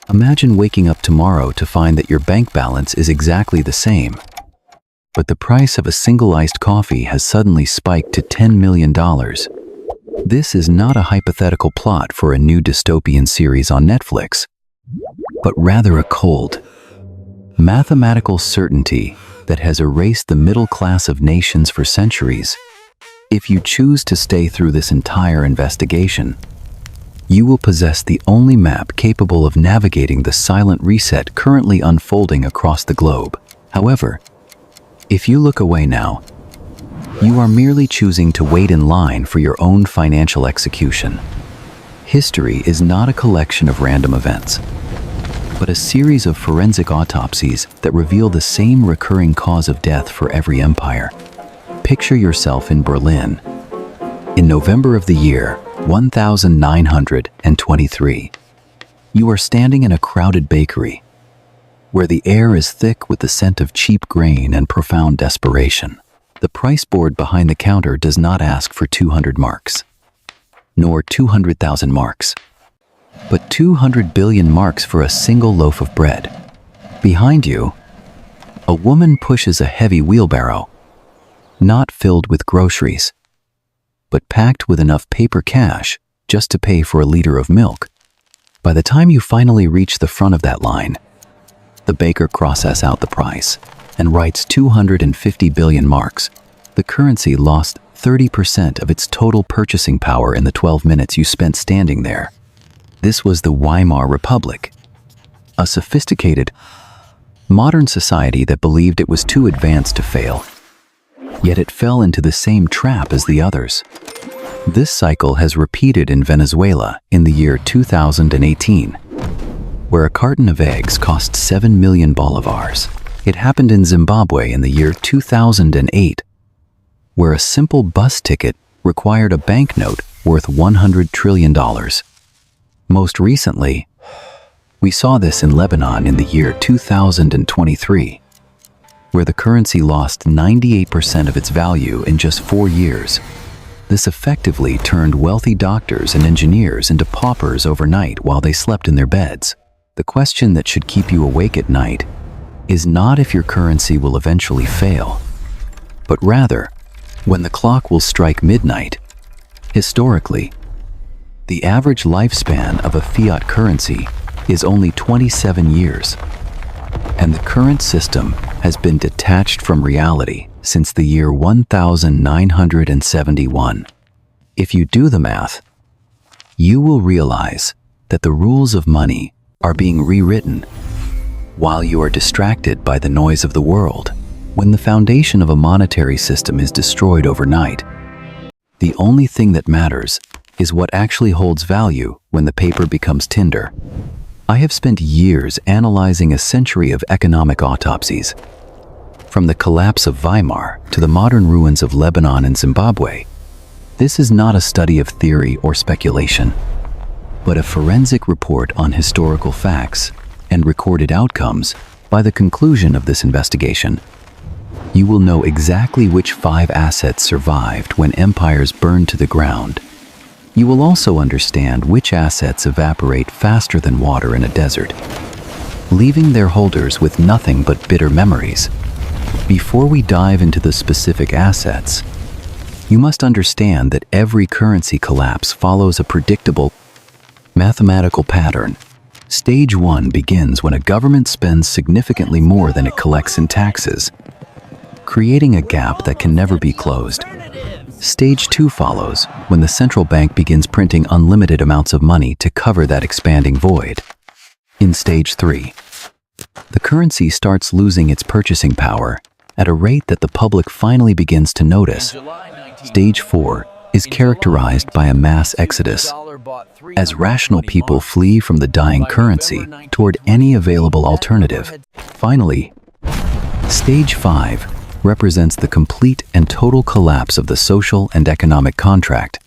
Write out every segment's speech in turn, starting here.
Imagine waking up tomorrow to find that your bank balance is exactly the same, but the price of a single iced coffee has suddenly spiked to $10 million. This is not a hypothetical plot for a new dystopian series on Netflix, but rather a cold, mathematical certainty that has erased the middle class of nations for centuries. If you choose to stay through this entire investigation, you will possess the only map capable of navigating the silent reset currently unfolding across the globe. However, if you look away now, you are merely choosing to wait in line for your own financial execution. History is not a collection of random events, but a series of forensic autopsies that reveal the same recurring cause of death for every empire. Picture yourself in Berlin in November of the year 1923. You are standing in a crowded bakery where the air is thick with the scent of cheap grain and profound desperation. The price board behind the counter does not ask for 200 marks, nor 200,000 marks, but 200 billion marks for a single loaf of bread. Behind you, a woman pushes a heavy wheelbarrow, not filled with groceries, but packed with enough paper cash just to pay for a liter of milk. By the time you finally reach the front of that line, the baker crosses out the price and writes 250 billion marks. The currency lost 30% of its total purchasing power in the 12 minutes you spent standing there. This was the Weimar Republic, a sophisticated, modern society that believed it was too advanced to fail. Yet it fell into the same trap as the others. This cycle has repeated in Venezuela in the year 2018, where a carton of eggs cost 7 million bolivars. It happened in Zimbabwe in the year 2008, where a simple bus ticket required a banknote worth $100 trillion. Most recently, we saw this in Lebanon in the year 2023, where the currency lost 98% of its value in just 4 years. This effectively turned wealthy doctors and engineers into paupers overnight while they slept in their beds. The question that should keep you awake at night is not if your currency will eventually fail, but rather when the clock will strike midnight. Historically, the average lifespan of a fiat currency is only 27 years, and the current system has been detached from reality since the year 1971. If you do the math, you will realize that the rules of money are being rewritten while you are distracted by the noise of the world. When the foundation of a monetary system is destroyed overnight, the only thing that matters is what actually holds value when the paper becomes tinder. I have spent years analyzing a century of economic autopsies. From the collapse of Weimar to the modern ruins of Lebanon and Zimbabwe, this is not a study of theory or speculation, but a forensic report on historical facts and recorded outcomes. By the conclusion of this investigation, you will know exactly which 5 assets survived when empires burned to the ground. You will also understand which assets evaporate faster than water in a desert, leaving their holders with nothing but bitter memories. Before we dive into the specific assets, you must understand that every currency collapse follows a predictable mathematical pattern. Stage 1 begins when a government spends significantly more than it collects in taxes, creating a gap that can never be closed. Stage 2 follows when the central bank begins printing unlimited amounts of money to cover that expanding void. In Stage 3, the currency starts losing its purchasing power at a rate that the public finally begins to notice. Stage 4 is characterized by a mass exodus, as rational people flee from the dying currency toward any available alternative. Finally, Stage 5 represents the complete and total collapse of the social and economic contract.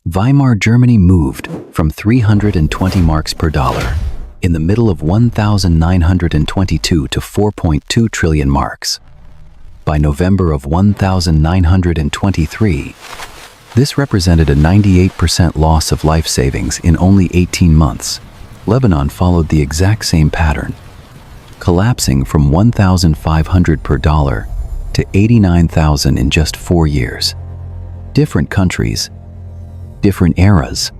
Weimar Germany moved from 320 marks per dollar in the middle of 1922 to 4.2 trillion marks. By November of 1923, this represented a 98% loss of life savings in only 18 months. Lebanon followed the exact same pattern, collapsing from 1,500 per dollar to 89,000 in just 4 years. Different countries, different eras,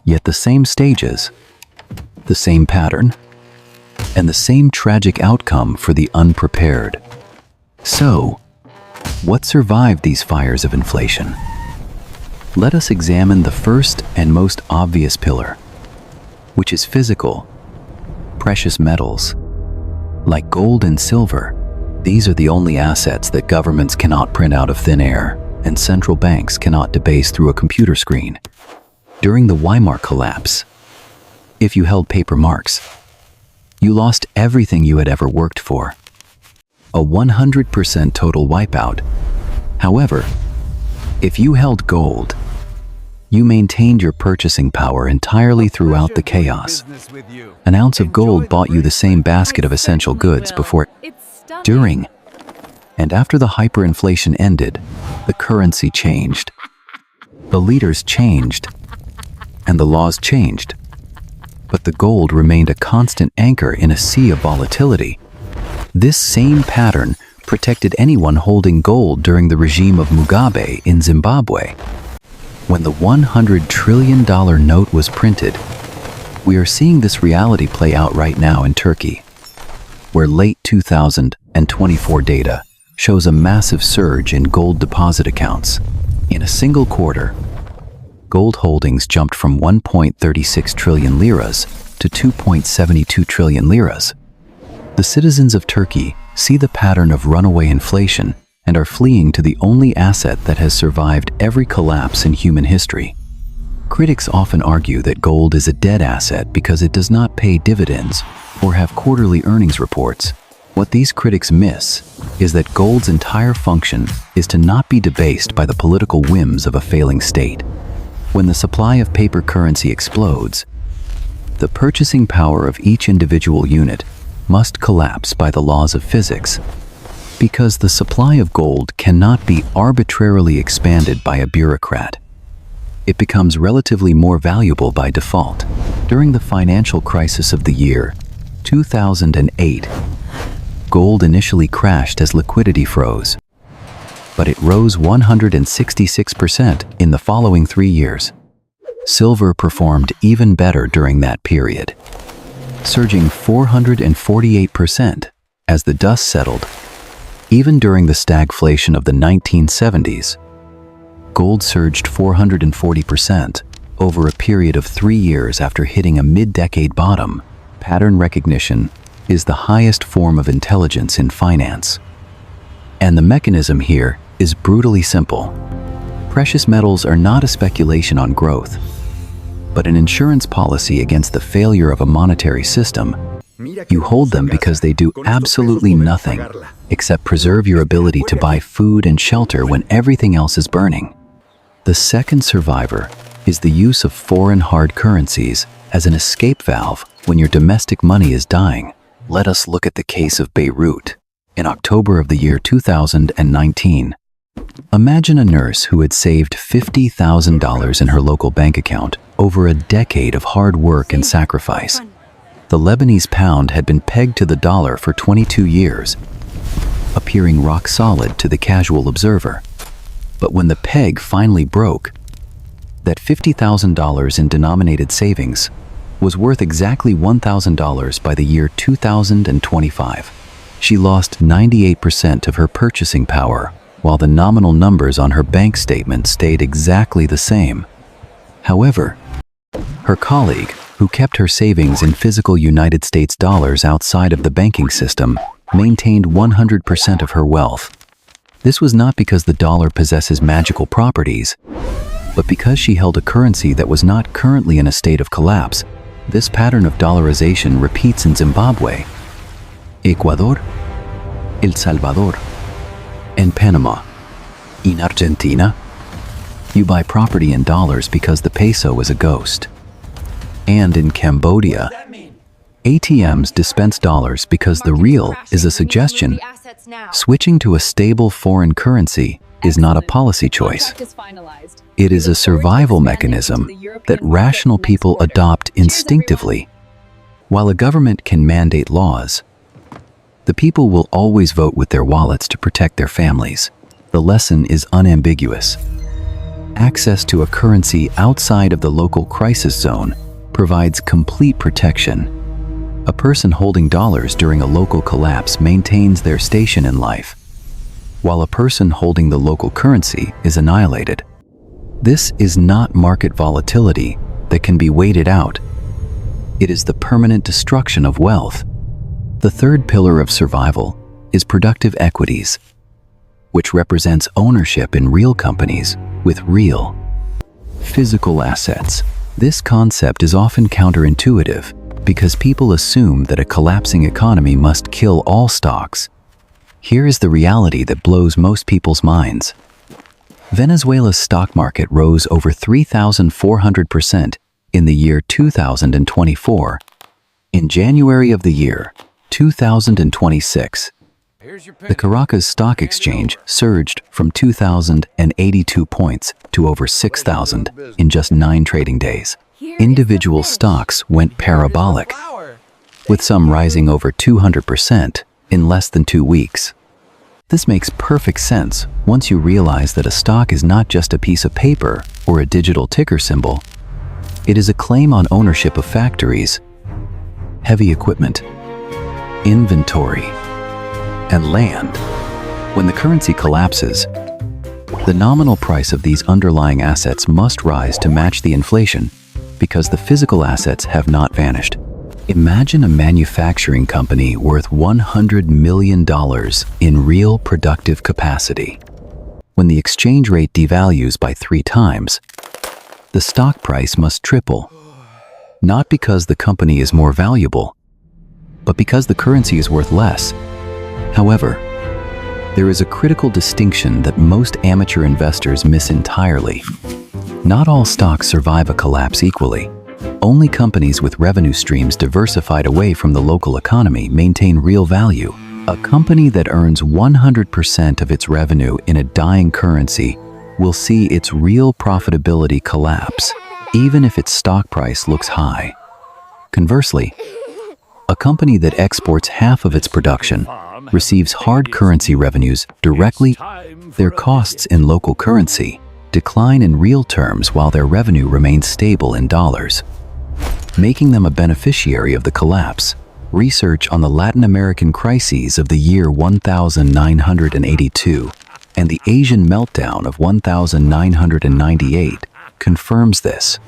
yet the same stages, the same pattern, and the same tragic outcome for the unprepared. So, what survived these fires of inflation? Let us examine the first and most obvious pillar, which is physical, precious metals. Like gold and silver, these are the only assets that governments cannot print out of thin air and central banks cannot debase through a computer screen. During the Weimar collapse, if you held paper marks, you lost everything you had ever worked for. A 100% total wipeout. However, if you held gold, you maintained your purchasing power entirely throughout the chaos. An ounce of gold bought you the same basket of essential goods before, during, and after the hyperinflation ended, the currency changed. The leaders changed, and the laws changed. But the gold remained a constant anchor in a sea of volatility. This same pattern protected anyone holding gold during the regime of Mugabe in Zimbabwe. When the $100 trillion note was printed, we are seeing this reality play out right now in Turkey, where late 2024 data shows a massive surge in gold deposit accounts. In a single quarter, gold holdings jumped from 1.36 trillion liras to 2.72 trillion liras. The citizens of Turkey see the pattern of runaway inflation and are fleeing to the only asset that has survived every collapse in human history. Critics often argue that gold is a dead asset because it does not pay dividends or have quarterly earnings reports. What these critics miss is that gold's entire function is to not be debased by the political whims of a failing state. When the supply of paper currency explodes, the purchasing power of each individual unit must collapse by the laws of physics, because the supply of gold cannot be arbitrarily expanded by a bureaucrat. It becomes relatively more valuable by default. During the financial crisis of the year 2008, gold initially crashed as liquidity froze, but it rose 166% in the following 3 years. Silver performed even better during that period, surging 448% as the dust settled. Even during the stagflation of the 1970s, gold surged 440% over a period of 3 years after hitting a mid-decade bottom. Pattern recognition is the highest form of intelligence in finance. And the mechanism here is brutally simple. Precious metals are not a speculation on growth, but an insurance policy against the failure of a monetary system. You hold them because they do absolutely nothing except preserve your ability to buy food and shelter when everything else is burning. The second survivor is the use of foreign hard currencies as an escape valve when your domestic money is dying. Let us look at the case of Beirut in October of the year 2019. Imagine a nurse who had saved $50,000 in her local bank account over a decade of hard work and sacrifice. The Lebanese pound had been pegged to the dollar for 22 years, appearing rock solid to the casual observer. But when the peg finally broke, that $50,000 in denominated savings was worth exactly $1,000 by the year 2025. She lost 98% of her purchasing power, while the nominal numbers on her bank statement stayed exactly the same. However, her colleague, who kept her savings in physical United States dollars outside of the banking system, maintained 100% of her wealth. This was not because the dollar possesses magical properties, but because she held a currency that was not currently in a state of collapse. This pattern of dollarization repeats in Zimbabwe, Ecuador, El Salvador, and Panama. In Argentina, you buy property in dollars because the peso is a ghost. And in Cambodia, ATMs dispense dollars because the real is a suggestion. Switching to a stable foreign currency is not a policy choice. It is a survival mechanism that rational people adopt instinctively While a government can mandate laws, the people will always vote with their wallets to protect their families. The lesson is unambiguous. Access to a currency outside of the local crisis zone provides complete protection. A person holding dollars during a local collapse maintains their station in life, while a person holding the local currency is annihilated. This is not market volatility that can be waited out. It is the permanent destruction of wealth. The third pillar of survival is productive equities, which represents ownership in real companies with real physical assets. This concept is often counterintuitive because people assume that a collapsing economy must kill all stocks. Here is the reality that blows most people's minds. Venezuela's stock market rose over 3,400% in the year 2024. In January of the year 2026, the Caracas Stock Exchange surged from 2,082 points to over 6,000 in just 9 trading days. Individual stocks went parabolic, with some rising over 200% in less than 2 weeks. This makes perfect sense once you realize that a stock is not just a piece of paper or a digital ticker symbol. It is a claim on ownership of factories, heavy equipment, inventory, and land. When the currency collapses, the nominal price of these underlying assets must rise to match the inflation because the physical assets have not vanished. Imagine a manufacturing company worth $100 million in real productive capacity. When the exchange rate devalues by 3 times, the stock price must triple, not because the company is more valuable, but because the currency is worth less. However, there is a critical distinction that most amateur investors miss entirely. Not all stocks survive a collapse equally. Only companies with revenue streams diversified away from the local economy maintain real value. A company that earns 100% of its revenue in a dying currency will see its real profitability collapse, even if its stock price looks high. Conversely, a company that exports half of its production receives hard currency revenues directly. Their costs in local currency decline in real terms while their revenue remains stable in dollars, making them a beneficiary of the collapse. Research on the Latin American crises of the year 1982 and the Asian meltdown of 1998 confirms this.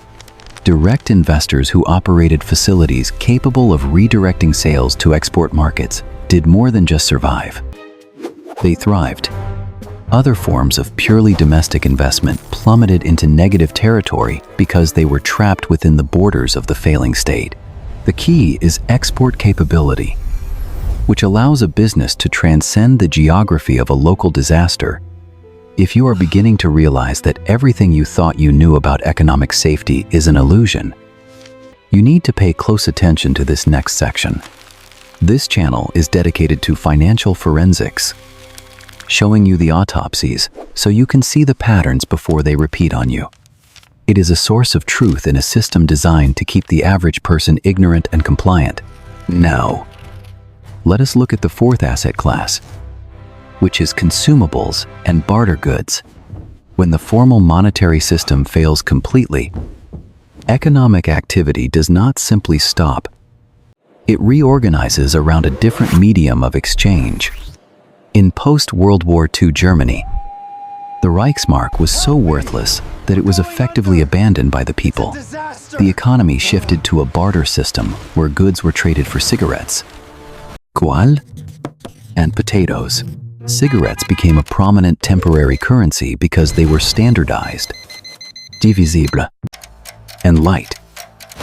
Direct investors who operated facilities capable of redirecting sales to export markets did more than just survive. They thrived. Other forms of purely domestic investment plummeted into negative territory because they were trapped within the borders of the failing state. The key is export capability, which allows a business to transcend the geography of a local disaster. If you are beginning to realize that everything you thought you knew about economic safety is an illusion, you need to pay close attention to this next section. This channel is dedicated to financial forensics, showing you the autopsies so you can see the patterns before they repeat on you. It is a source of truth in a system designed to keep the average person ignorant and compliant. Now, let us look at the fourth asset class, which is consumables and barter goods. When the formal monetary system fails completely, economic activity does not simply stop. It reorganizes around a different medium of exchange. In post-World War II Germany, the Reichsmark was so worthless that it was effectively abandoned by the people. The economy shifted to a barter system where goods were traded for cigarettes, coal, and potatoes. Cigarettes became a prominent temporary currency because they were standardized, divisible, and light.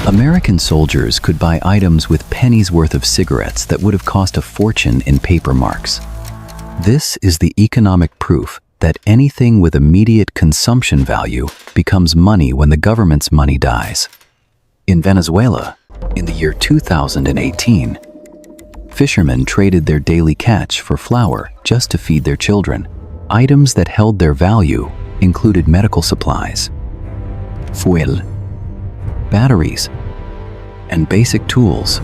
American soldiers could buy items with pennies worth of cigarettes that would have cost a fortune in paper marks. This is the economic proof that anything with immediate consumption value becomes money when the government's money dies. In Venezuela, in the year 2018, fishermen traded their daily catch for flour just to feed their children. Items that held their value included medical supplies, fuel, batteries, and basic tools.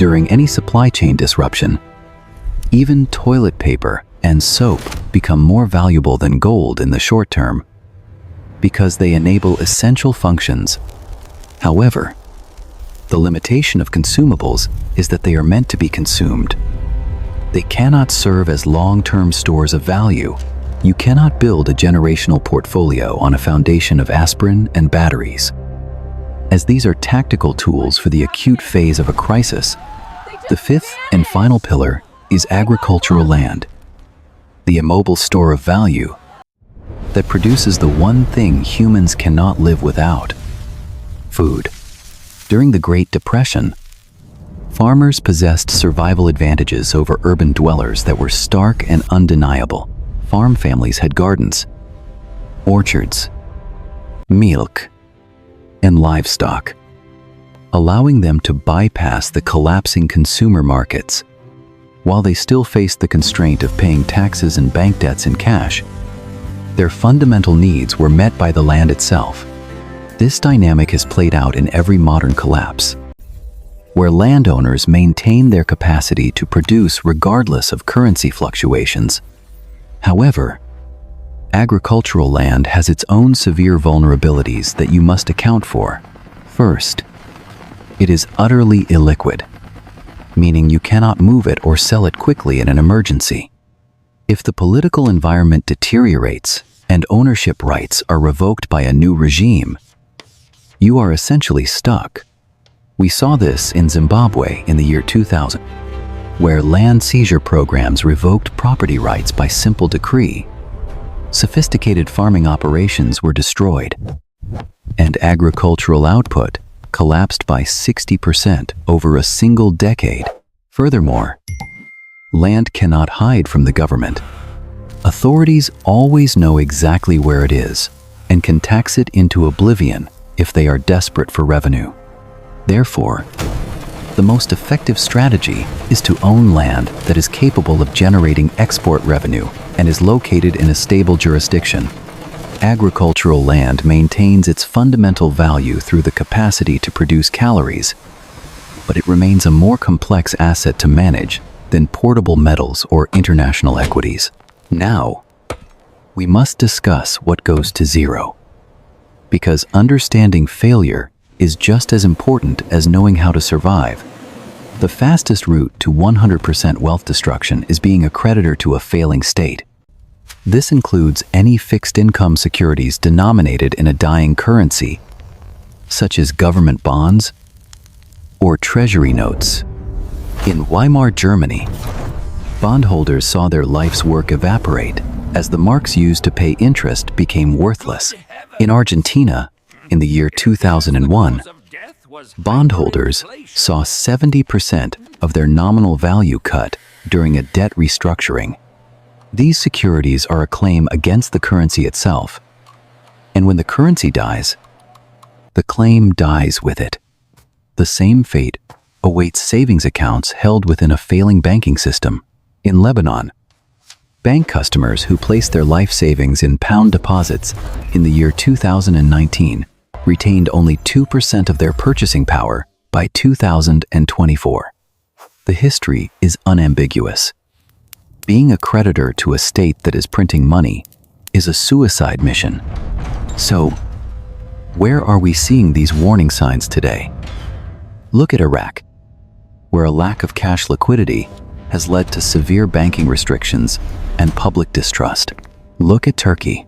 During any supply chain disruption, even toilet paper and soap become more valuable than gold in the short term because they enable essential functions. However, the limitation of consumables is that they are meant to be consumed. They cannot serve as long-term stores of value. You cannot build a generational portfolio on a foundation of aspirin and batteries. As these are tactical tools for the acute phase of a crisis, the fifth and final pillar is agricultural land, the immobile store of value that produces the one thing humans cannot live without: food. During the Great Depression, farmers possessed survival advantages over urban dwellers that were stark and undeniable. Farm families had gardens, orchards, milk, and livestock, allowing them to bypass the collapsing consumer markets. While they still faced the constraint of paying taxes and bank debts in cash, their fundamental needs were met by the land itself. This dynamic has played out in every modern collapse, where landowners maintain their capacity to produce regardless of currency fluctuations. However, agricultural land has its own severe vulnerabilities that you must account for. First, it is utterly illiquid, meaning you cannot move it or sell it quickly in an emergency. If the political environment deteriorates and ownership rights are revoked by a new regime, you are essentially stuck. We saw this in Zimbabwe in the year 2000, where land seizure programs revoked property rights by simple decree. Sophisticated farming operations were destroyed, and agricultural output collapsed by 60% over a single decade. Furthermore, land cannot hide from the government. Authorities always know exactly where it is and can tax it into oblivion if they are desperate for revenue. Therefore, the most effective strategy is to own land that is capable of generating export revenue and is located in a stable jurisdiction. Agricultural land maintains its fundamental value through the capacity to produce calories, but it remains a more complex asset to manage than portable metals or international equities. Now, we must discuss what goes to zero, because understanding failure is just as important as knowing how to survive. The fastest route to 100% wealth destruction is being a creditor to a failing state. This includes any fixed income securities denominated in a dying currency, such as government bonds or treasury notes. In Weimar Germany, bondholders saw their life's work evaporate as the marks used to pay interest became worthless. In Argentina, in the year 2001, bondholders saw 70% of their nominal value cut during a debt restructuring. These securities are a claim against the currency itself, and when the currency dies, the claim dies with it. The same fate awaits savings accounts held within a failing banking system. In Lebanon, bank customers who placed their life savings in pound deposits in the year 2019 retained only 2% of their purchasing power by 2024. The history is unambiguous. Being a creditor to a state that is printing money is a suicide mission. So, where are we seeing these warning signs today? Look at Iraq, where a lack of cash liquidity has led to severe banking restrictions and public distrust. Look at Turkey,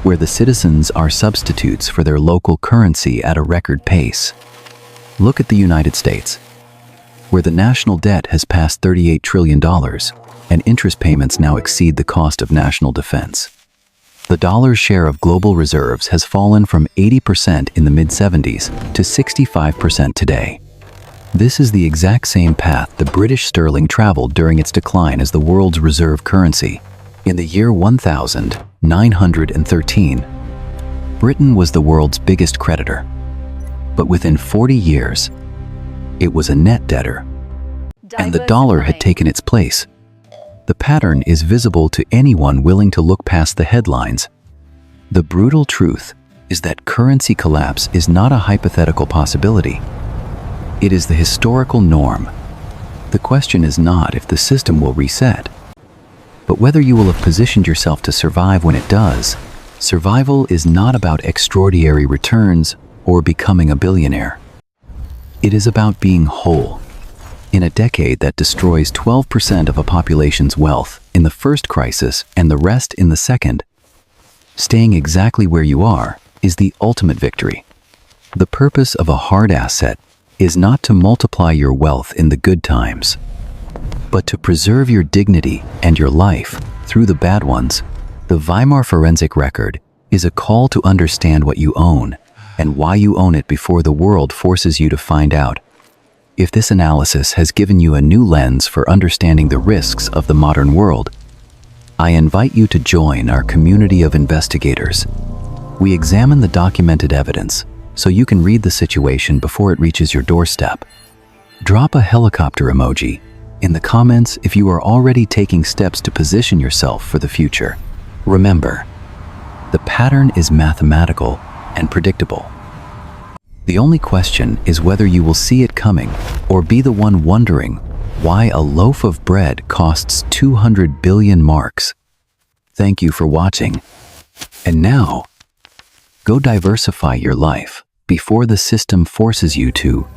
where the citizens are substitutes for their local currency at a record pace. Look at the United States, where the national debt has passed $38 trillion and interest payments now exceed the cost of national defense. The dollar's share of global reserves has fallen from 80% in the mid-70s to 65% today. This is the exact same path the British sterling traveled during its decline as the world's reserve currency. In the year 1913, Britain was the world's biggest creditor, but within 40 years, it was a net debtor, and the dollar had taken its place. The pattern is visible to anyone willing to look past the headlines. The brutal truth is that currency collapse is not a hypothetical possibility. It is the historical norm. The question is not if the system will reset, but whether you will have positioned yourself to survive when it does. Survival is not about extraordinary returns or becoming a billionaire. It is about being whole. In a decade that destroys 12% of a population's wealth in the first crisis and the rest in the second, staying exactly where you are is the ultimate victory. The purpose of a hard asset is not to multiply your wealth in the good times, but to preserve your dignity and your life through the bad ones. The Weimar forensic record is a call to understand what you own and why you own it before the world forces you to find out. If this analysis has given you a new lens for understanding the risks of the modern world, I invite you to join our community of investigators. We examine the documented evidence so you can read the situation before it reaches your doorstep. Drop a helicopter emoji in the comments if you are already taking steps to position yourself for the future. Remember, the pattern is mathematical and predictable. The only question is whether you will see it coming or be the one wondering why a loaf of bread costs 200 billion marks. Thank you for watching. And now, go diversify your life before the system forces you to